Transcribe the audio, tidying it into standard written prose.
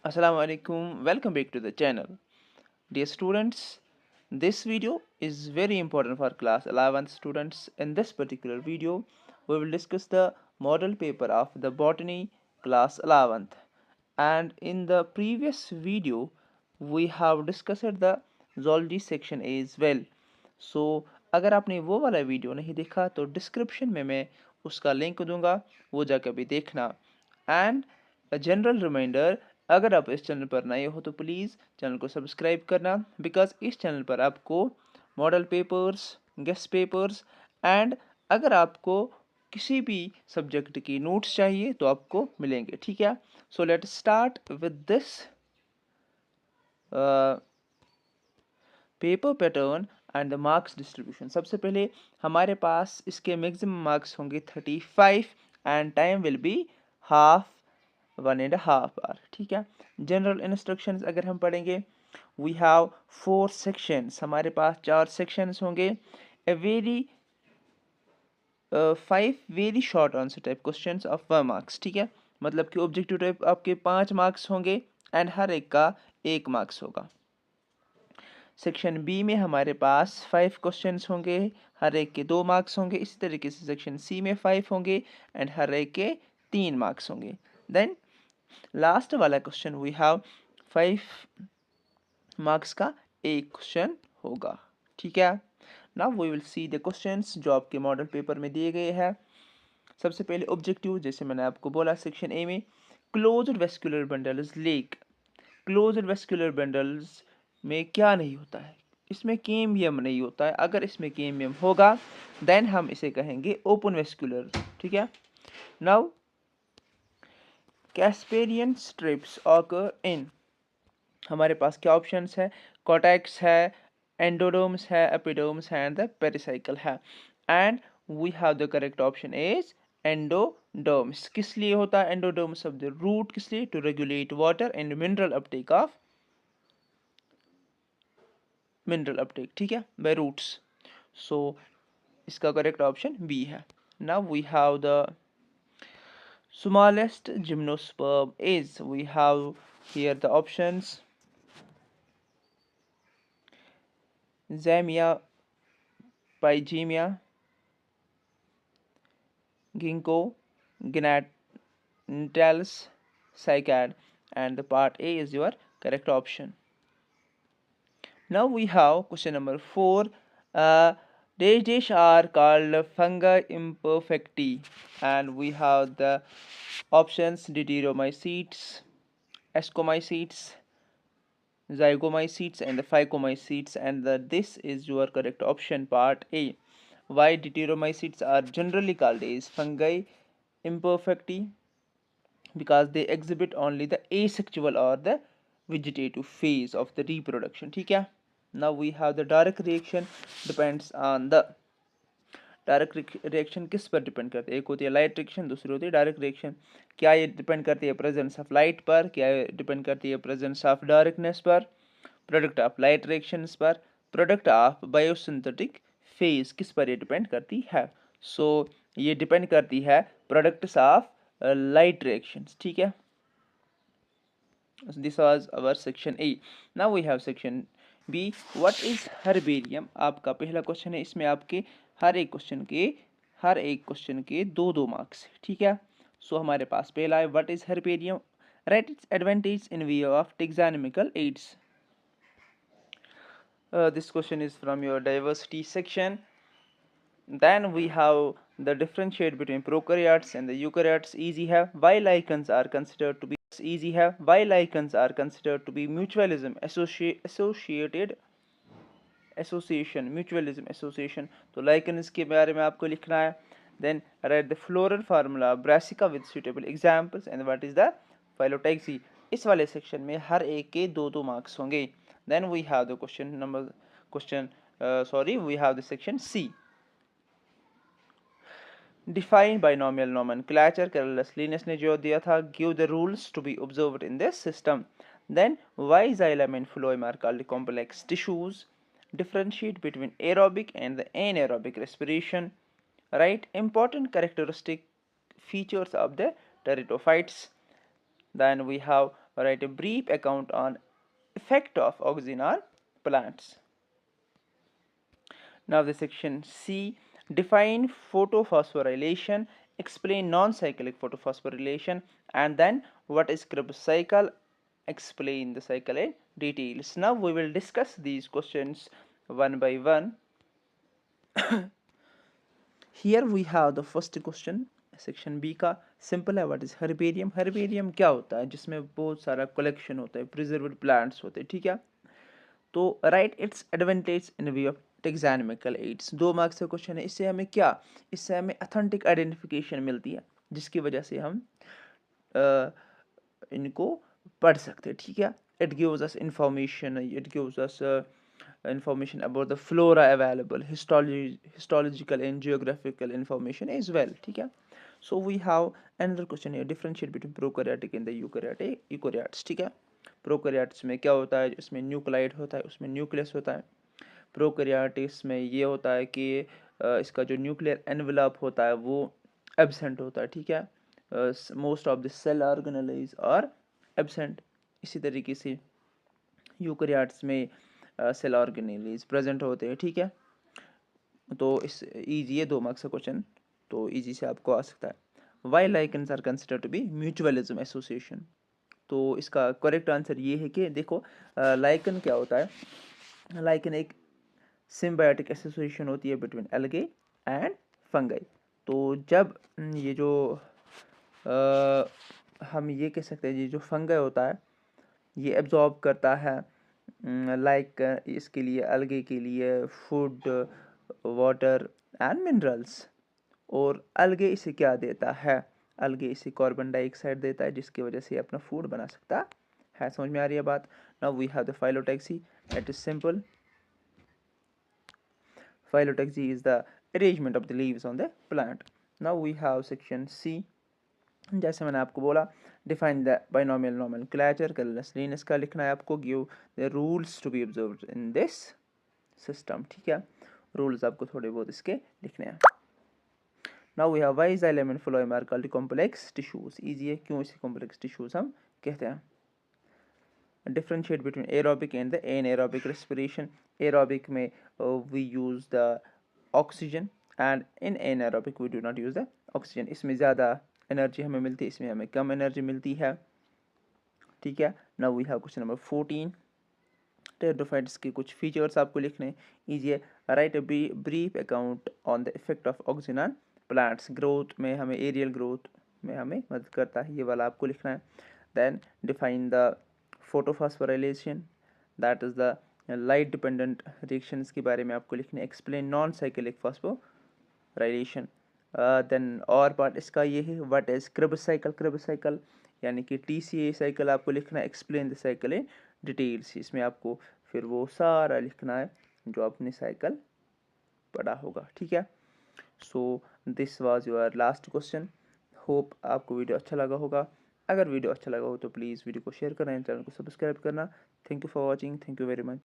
Assalamu alaikum, welcome back to the channel. Dear students, this video is very important for class 11th students. In this particular video, we will discuss the model paper of the botany class 11th. And in the previous video, we have discussed the zoology section as well. So अगर आपने वो वाला video नहीं देखा तो description में मैं उसका लिंक दूंगा, वो जाकर भी देखना. एंड अ जनरल रिमाइंडर, अगर आप इस चैनल पर नए हो तो प्लीज़ चैनल को सब्सक्राइब करना, बिकॉज इस चैनल पर आपको model papers, guest papers and अगर आपको किसी भी सब्जेक्ट की नोट्स चाहिए तो आपको मिलेंगे. ठीक है, so let start with this paper pattern and the marks distribution. सबसे पहले हमारे पास इसके मैक्सिमम मार्क्स होंगे 35 and time will be half 1.5 hour. ठीक है, जनरल इंस्ट्रक्शंस अगर हम पढ़ेंगे, वी हैव 4 सेक्शंस. हमारे पास 4 सेक्शंस होंगे. A very 5 very short answer type questions of 1 marks. ठीक है, मतलब कि ऑब्जेक्टिव टाइप आपके 5 मार्क्स होंगे एंड हर एक का 1 मार्क्स होगा. सेक्शन बी में हमारे पास 5 क्वेश्चंस होंगे, हर एक के 2 मार्क्स होंगे. इसी तरीके से सेक्शन सी में 5 होंगे एंड हर एक के 3 मार्क्स होंगे. देन लास्ट वाला क्वेश्चन वी हैव 5 मार्क्स का एक क्वेश्चन होगा. ठीक है, now we will see the questions जो आपके मॉडल पेपर में दिए गए हैं. सबसे पहले ऑब्जेक्टिव, जैसे मैंने आपको बोला सेक्शन ए में, closed vascular bundles leak. Closed vascular bundles में क्या नहीं होता है? इसमें केमियम नहीं होता है. अगर इसमें केमियम होगा देन हम इसे कहेंगे ओपन वेस्कुलर. ठीक है, now Casparian strips occur in, हमारे पास क्या ऑप्शंस है? कॉटेक्स है, एंडोडर्म्स है, एपिडर्म्स है एंड द पेरिसाइकल है. And we have the correct option is endoderms. किस लिए होता है एंडोडर्म्स ऑफ द रूट? किस लिए? To regulate water and mineral uptake of mineral uptake. ठीक है, बाय रूट्स. सो इसका करेक्ट ऑप्शन बी है. Now we have the smallest gymnosperm is, we have here the options: Zamia, Pygemia, Ginkgo, Gnatalis, Cycad, and the part A is your correct option. Now we have question number 4. Dash are called fungi imperfecti, and we have the options: Deuteromycetes, Ascomycetes, zygomycetes and the phycomycetes, and this is your correct option, part A. Why deuteromycetes are generally called as fungi imperfecti? Because they exhibit only the asexual or the vegetative phase of the reproduction. ठीक है, now we have the direct reaction depends on the, direct reaction किस पर depend करती है? एक होती है light reaction, दूसरी होती है डायरेक्ट रिएक्शन. क्या ये डिपेंड करती है प्रेजेंस ऑफ लाइट पर? क्या ये डिपेंड करती है प्रेजेंस ऑफ डार्कनेस पर? प्रोडक्ट ऑफ लाइट रिएक्शंस पर? प्रोडक्ट ऑफ बायोसिंथेटिक फेज किस पर ये डिपेंड करती है? सो ये डिपेंड करती है प्रोडक्ट्स ऑफ लाइट रिएक्शंस. ठीक है, this was our section A. Now we have section B. What is herbarium? आपका पहला क्वेश्चन है. इसमें आपके हर एक क्वेश्चन के 2-2 मार्क्स. ठीक है, सो हमारे पास पहला है what is herbarium. Right it's advantage in view of taxonomical aids. This question is from your diversity section. Then we have the differentiate between prokaryotes and the eukaryotes. Easy है. Why lichens are considered to be easy है. Why lichens are considered to be mutualism associated association, mutualism association. तो lichens के बारे में आपको लिखना है. Then write the floral formula of brassica with suitable examples and what is the phyllotaxy. इस वाले सेक्शन में हर एक के 2-2 मार्क्स होंगे. Then we have the we have the section C. Define binomial nomenclature. Carolus Linnaeus ने जो दिया था, give the rules to be observed in this system. Then why xylem and phloem are called complex tissues. Differentiate between aerobic and the anaerobic respiration. Write important characteristic features of the pteridophytes. Then we have write a brief account on effect of oxygen on plants. Now the section C, define photophosphorylation, explain non-cyclic photophosphorylation, and then what is Krebs cycle, explain the cycle in details. Now we will discuss these questions one by one. Here we have the first question, section B का simple है. What is herbarium. Herbarium क्या होता है? जिसमें बहुत सारा collection होता है, प्रिजर्व्ड प्लांट्स होते हैं, ठीक है. तो right it's advantage in way of taxonomical aids. 2 marks का क्वेश्चन है. इससे हमें क्या, इससे हमें अथेंटिक आइडेंटिफिकेशन मिलती है, जिसकी वजह से हम इनको पढ़ सकते हैं, ठीक है. It gives us information, it gives us information about the flora available, histological and geographical information as well, ठीक है. So we have another question here, differentiate between prokaryotic and the eukaryotes, ठीक है. प्रोकैरियोट्स में क्या होता है? इसमें nuclide होता है, उसमें न्यूक्लियस होता है. प्रोकैरियोटिक्स में ये होता है कि इसका जो न्यूक्लियर एनवेलप होता है वो एब्सेंट होता है, ठीक है. Most of the cell organelles are absent. इसी तरीके से यूकैरियोट्स में सेल ऑर्गेनेल्स प्रेजेंट होते हैं, ठीक है. तो इस इजी है, 2 मार्क्स का क्वेश्चन, तो इजी से आपको आ सकता है. Why lichens are considered to be mutualism association. तो इसका करेक्ट आंसर ये है कि देखो, लाइकन क्या होता है? लाइकन एक सिम्बायोटिक एसोसिएशन होती है बिटवीन एल्गे एंड फंगाई. तो जब ये जो हम ये कह सकते हैं, ये जो फंगाई होता है ये एब्जॉर्ब करता है लाइक इसके लिए, अलगे के लिए फूड, वाटर एंड मिनरल्स. और अलगे इसे क्या देता है? अलगे इसे कार्बन डाइऑक्साइड देता है, जिसकी वजह से अपना फूड बना सकता है. समझ में आ रही है बात? Now we have the phyllotaxy. It is simple. Phyllotaxy is the arrangement of the leaves on the plant. Now we have section C. जैसे मैंने आपको बोला, define the binomial nomenclature. Colourless इसका लिखना है आपको. Give the rules to be observed in this system, ठीक है. रूल्स आपको थोड़े बहुत इसके लिखने हैं. Now we have why xylem and phloem are called complex tissues. Easy है, क्यों इसे कॉम्प्लेक्स टिश्यूज हम कहते हैं. Differentiate between aerobic and the anaerobic respiration. Aerobic में we use the oxygen and in anaerobic we do not use the oxygen. इसमें ज़्यादा energy हमें मिलती है, इसमें हमें कम एनर्जी मिलती है, ठीक है. Now we have question number 14. Pteridophytes के कुछ फीचर्स आपको लिखने. इजी है. Write a brief account on the effect of oxygen on plants. Growth में हमें, एरियल ग्रोथ में हमें मदद करता है, ये वाला आपको लिखना है. Then define the photophosphorylation, that is the light dependent reactions के बारे में आपको लिखने. Explain non cyclic phosphorylation. Then और पार्ट इसका ये है, what is Krebs cycle. Krebs cycle यानी कि TCA साइकिल आपको लिखना है. Explain the cycle in details. इसमें आपको फिर वो सारा लिखना है जो आपने साइकिल पढ़ा होगा, ठीक है. So this was your last question. Hope आपको वीडियो अच्छा लगा होगा. अगर वीडियो अच्छा लगा हो तो प्लीज़ वीडियो को शेयर करना, चैनल को सब्सक्राइब करना. Thank you for watching. Thank you very much.